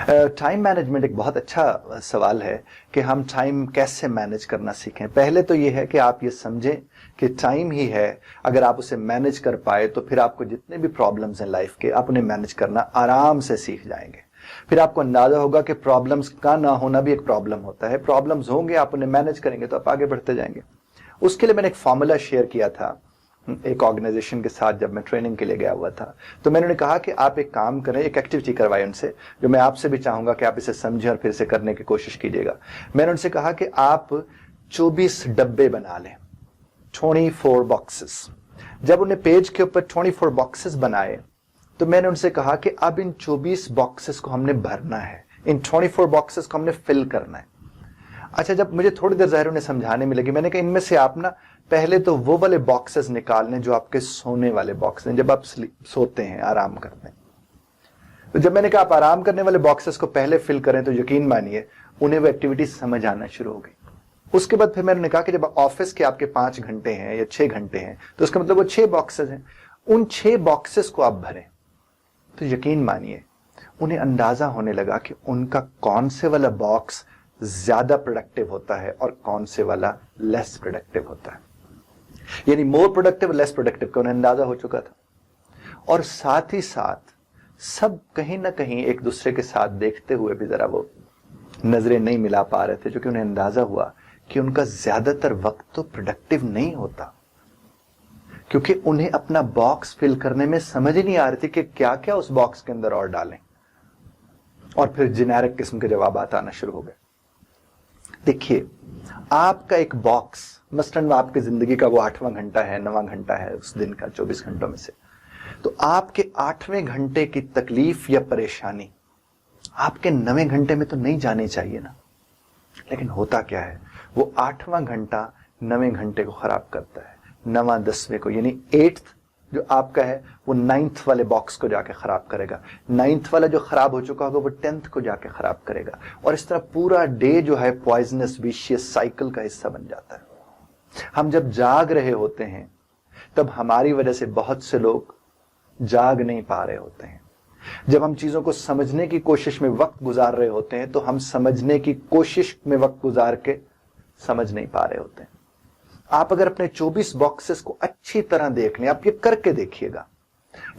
Time management एक बहुत अच्छा सवाल है कि हम टाइम कैसे मैनेज करना सीखें। पहले तो ये है कि आप ये समझें कि टाइम ही है, अगर आप उसे मैनेज कर पाए तो फिर आपको जितने भी प्रॉब्लम्स हैं लाइफ के, आप उन्हें मैनेज करना आराम से सीख जाएंगे। फिर आपको अंदाजा होगा कि प्रॉब्लम्स का ना होना भी एक प्रॉब्लम होता है। प्रॉब्लम्स होंगे, आप उन्हें मैनेज करेंगे तो आप आगे बढ़ते जाएंगे। उसके लिए मैंने एक फॉर्मूला शेयर किया था एक ऑर्गेनाइजेशन के साथ, जब मैं ट्रेनिंग के लिए गया हुआ था। तो मैंने उन्हें कहा कि आप एक काम करें, एक एक्टिविटी करवाएं उनसे, जो मैं आपसे भी चाहूंगा कि आप इसे समझें और फिर इसे करने की कोशिश कीजिएगा। मैंने उनसे कहा कि आप 24 डब्बे बना लें, 24 बॉक्सेस। जब उन्हें पेज के ऊपर 24 बॉक्सेस बनाए तो मैंने उनसे कहा कि अब इन 24 बॉक्सेस को हमने भरना है, इन 24 बॉक्सेस को हमने फिल करना है। अच्छा, जब मुझे थोड़ी देर ज़ाहिर उन्हें समझाने में लगी, मैंने कहा इनमें से आप ना पहले तो वो वाले बॉक्सेस निकाल लें जो आपके सोने वाले बॉक्स हैं, जब आप सोते हैं, आराम करते हैं। तो जब मैंने कहा आप आराम करने वाले बॉक्सेस को पहले फिल करें तो यकीन मानिए उन्हें वो एक्टिविटी समझ आना शुरू हो गई। उसके बाद फिर मैंने कहा कि जब ऑफिस के आपके 5 घंटे हैं या 6 घंटे हैं तो उसका मतलब वो 6 बॉक्सेस हैं, उन 6 बॉक्सेस को आप भरें। तो यकीन मानिए उन्हें अंदाजा होने लगा कि उनका कौन से वाला बॉक्स ज्यादा प्रोडक्टिव होता है और कौन से वाला लेस प्रोडक्टिव होता है, यानी मोर प्रोडक्टिव लेस प्रोडक्टिव का उन्हें अंदाजा हो चुका था। और साथ ही साथ सब कहीं ना कहीं एक दूसरे के साथ देखते हुए भी जरा वो नजरें नहीं मिला पा रहे थे, क्योंकि उन्हें अंदाजा हुआ कि उनका ज्यादातर वक्त तो प्रोडक्टिव नहीं होता, क्योंकि उन्हें अपना बॉक्स फिल करने में समझ ही नहीं आ रही थी कि क्या क्या उस बॉक्स के अंदर और डालें। और फिर जेनेरिक किस्म के जवाब आना शुरू हो गए। देखिए, आपका एक बॉक्स मसलन आपकी जिंदगी का वो 8वां घंटा है, 9वां घंटा है उस दिन का 24 घंटों में से, तो आपके 8वें घंटे की तकलीफ या परेशानी आपके 9वें घंटे में तो नहीं जानी चाहिए ना। लेकिन होता क्या है, वो 8वां घंटा 9वें घंटे को खराब करता है, 9वां 10वें को, यानी 8th जो आपका है वो 9th वाले बॉक्स को जाके खराब करेगा, 9th वाला जो खराब हो चुका होगा वो 10th को जाके खराब करेगा। और इस तरह पूरा डे जो है पॉइजनस विशियस साइकिल का हिस्सा बन जाता है। हम जब जाग रहे होते हैं तब हमारी वजह से बहुत से लोग जाग नहीं पा रहे होते हैं। जब हम चीजों को समझने की कोशिश में वक्त गुजार रहे होते हैं तो हम समझने की कोशिश में वक्त गुजार के समझ नहीं पा रहे होते हैं। आप अगर अपने 24 बॉक्सेस को अच्छी तरह देख लें, आप ये करके देखिएगा।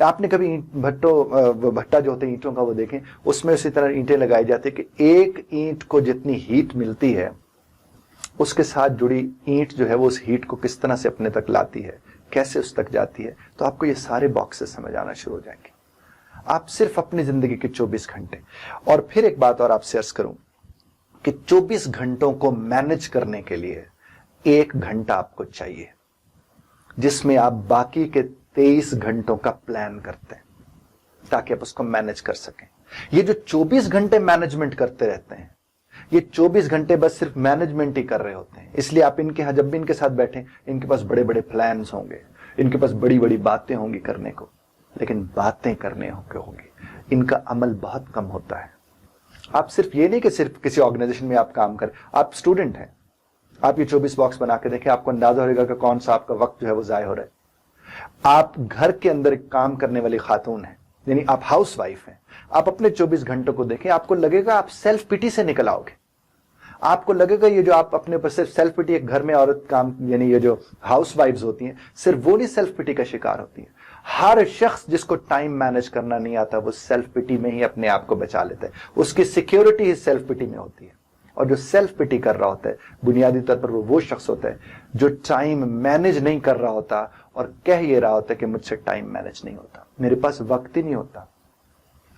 आपने कभी भट्टा जो होते हैं ईंटों का वो देखें, उसमें उसी तरह ईंटें लगाई जाती है कि एक ईंट को जितनी हीट मिलती है उसके साथ जुड़ी ईंट जो है वो उस हीट को किस तरह से अपने तक लाती है, कैसे उस तक जाती है। तो आपको ये सारे बॉक्सेस समझ आना शुरू हो जाएंगे। आप सिर्फ अपनी जिंदगी के 24 घंटे, और फिर एक बात और आपसे अर्ज करूं कि 24 घंटों को मैनेज करने के लिए 1 घंटा आपको चाहिए, जिसमें आप बाकी के 23 घंटों का प्लान करते हैं ताकि आप उसको मैनेज कर सकें। ये जो 24 घंटे मैनेजमेंट करते रहते हैं, ये 24 घंटे बस सिर्फ मैनेजमेंट ही कर रहे होते हैं। इसलिए आप इनके यहां जब भी इनके साथ बैठे, इनके पास बड़े बड़े प्लान्स होंगे, इनके पास बड़ी बड़ी बातें होंगी करने को, लेकिन बातें करने होंगी, इनका अमल बहुत कम होता है। आप सिर्फ ये नहीं कि सिर्फ किसी ऑर्गेनाइजेशन में आप काम करें, आप स्टूडेंट हैं, आप ये 24 बॉक्स बना के देखें, आपको अंदाजा होगा कि कौन सा आपका वक्त जो है वो जाया हो रहा है। आप घर के अंदर काम करने वाली खातून हैं, यानी आप हाउस वाइफ हैं, आप अपने 24 घंटों को देखें, आपको लगेगा आप सेल्फ पिटी से निकल आओगे। आपको लगेगा ये जो आप अपने ऊपर सिर्फ सेल्फ पिटी, एक घर में औरत काम, यानी ये जो हाउस वाइफ्स होती हैं सिर्फ वो नहीं सेल्फ पिटी का शिकार होती है। हर शख्स जिसको टाइम मैनेज करना नहीं आता वो सेल्फ पिटी में ही अपने आप को बचा लेता है। उसकी सिक्योरिटी ही सेल्फ पिटी में होती है। और जो सेल्फ पिटी कर रहा होता है बुनियादी तौर पर वो शख्स होता है जो टाइम मैनेज नहीं कर रहा होता और कह ये रहा होता है कि मुझसे टाइम मैनेज नहीं होता, मेरे पास वक्त ही नहीं होता।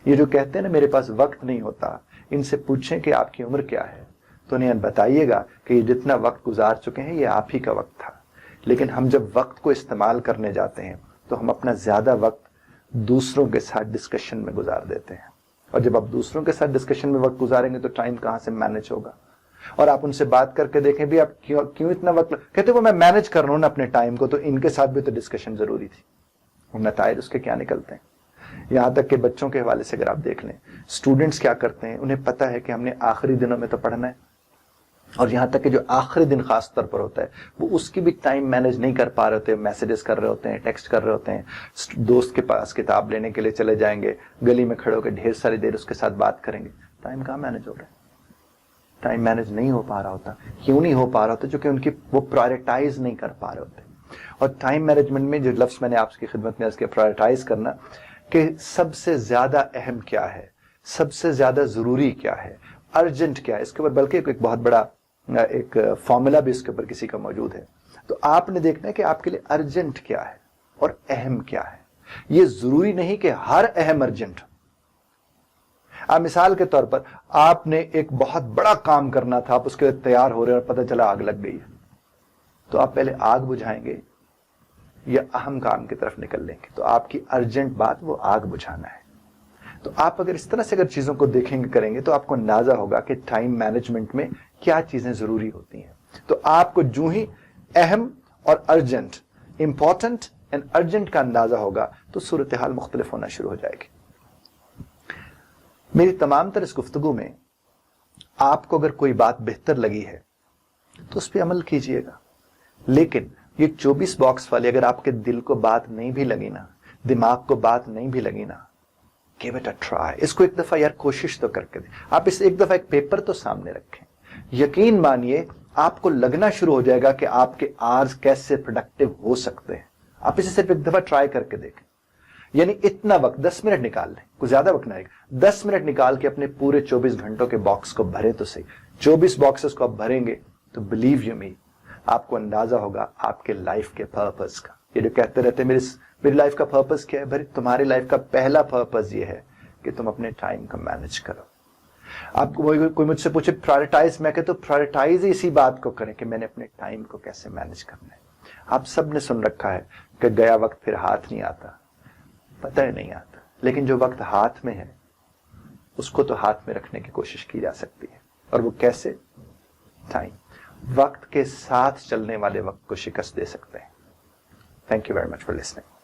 ये जो कहते हैं ना मेरे पास वक्त नहीं होता, इनसे पूछें कि आपकी उम्र क्या है तो उन्हें बताइएगा कि ये जितना वक्त गुजार चुके हैं ये आप ही का वक्त था। लेकिन हम जब वक्त को इस्तेमाल करने जाते हैं तो हम अपना ज्यादा वक्त दूसरों के साथ डिस्कशन में गुजार देते हैं। और जब आप दूसरों के साथ डिस्कशन में वक्त गुजारेंगे तो टाइम कहां से मैनेज होगा। और आप उनसे बात करके देखें भी आप क्यों इतना वक्त कहते वो मैं मैनेज कर रहा हूं ना अपने टाइम को, तो इनके साथ भी तो डिस्कशन जरूरी थी। नतायज उसके क्या निकलते हैं। यहां तक कि बच्चों के हवाले से अगर आप देख लें, स्टूडेंट्स क्या करते हैं, उन्हें पता है कि हमने आखिरी दिनों में तो पढ़ना है, और यहां तक कि जो आखिरी दिन खास तौर पर होता है वो उसकी भी टाइम मैनेज नहीं कर पा रहे होते, मैसेजेस कर रहे होते हैं, टेक्स्ट कर रहे होते हैं, दोस्त के पास किताब लेने के लिए चले जाएंगे, गली में खड़े होकर ढेर सारी देर उसके साथ बात करेंगे। टाइम कहाँ मैनेज हो रहा है? टाइम मैनेज नहीं हो पा रहा होता। क्यों नहीं हो पा रहा होता? क्योंकि उनकी वो प्रायोरिटाइज नहीं कर पा रहे होते। और टाइम मैनेजमेंट में जो लफ्ज मैंने आपकी खिदमत में इसके प्रायोरिटाइज करना, कि सबसे ज्यादा अहम क्या है, सबसे ज्यादा जरूरी क्या है, अर्जेंट क्या है, इसके ऊपर बल्कि एक बहुत बड़ा एक फॉर्मूला भी इसके ऊपर किसी का मौजूद है। तो आपने देखना है कि आपके लिए अर्जेंट क्या है और अहम क्या है। यह जरूरी नहीं कि हर अहम अर्जेंट हो। आप मिसाल के तौर पर आपने एक बहुत बड़ा काम करना था, आप उसके लिए तैयार हो रहे हैं और पता चला आग लग गई है, तो आप पहले आग बुझाएंगे या अहम काम की तरफ निकल लेंगे? तो आपकी अर्जेंट बात वो आग बुझाना है। तो आप अगर इस तरह से अगर चीजों को देखेंगे करेंगे तो आपको अंदाजा होगा कि टाइम मैनेजमेंट में क्या चीजें जरूरी होती हैं। तो आपको जो ही अहम और अर्जेंट, इंपॉर्टेंट एंड अर्जेंट का अंदाजा होगा तो सूरत हाल मुख्तलिफ होना शुरू हो जाएगी। मेरी तमाम तर इस गुफ्तगू में आपको अगर कोई बात बेहतर लगी है तो उस पर अमल कीजिएगा, लेकिन ये 24 बॉक्स वाली अगर आपके दिल को बात नहीं भी लगी ना, दिमाग को बात नहीं भी लगी ना, गिव इट अ ट्राई। इसको एक दफा यार कोशिश तो करके दें। आप इस एक दफा एक पेपर तो सामने रखें, यकीन मानिए आपको लगना शुरू हो जाएगा कि आपके आवर्स कैसे प्रोडक्टिव हो सकते हैं। आप इसे सिर्फ एक दफा ट्राई करके देखें। यानी इतना वक्त 10 मिनट निकाल लें, कुछ ज्यादा वक्त नहीं, 10 मिनट निकाल के अपने पूरे 24 घंटों के बॉक्स को भरे तो सही। 24 बॉक्सेस को आप भरेंगे तो बिलीव यू मी, आपको अंदाजा होगा आपके लाइफ के पर्पस का। ये जो कहते रहते हैं मेरी लाइफ का पर्पस क्या है, भाई तुम्हारी लाइफ का पहला पर्पस ये है कि तुम अपने टाइम को मैनेज करो। आपको कोई मुझसे पूछे प्रायोरिटाइज, मैं कहता हूं प्रायोरिटाइज इसी बात को करें कि मैंने अपने टाइम को कैसे मैनेज करना है। आप सब ने सुन रखा है कि गया वक्त फिर हाथ नहीं आता, पता ही नहीं आता, लेकिन जो वक्त हाथ में है उसको तो हाथ में रखने की कोशिश की जा सकती है। और वो कैसे? टाइम, वक्त के साथ चलने वाले वक्त को शिकस्त दे सकते हैं। Thank you very much for listening.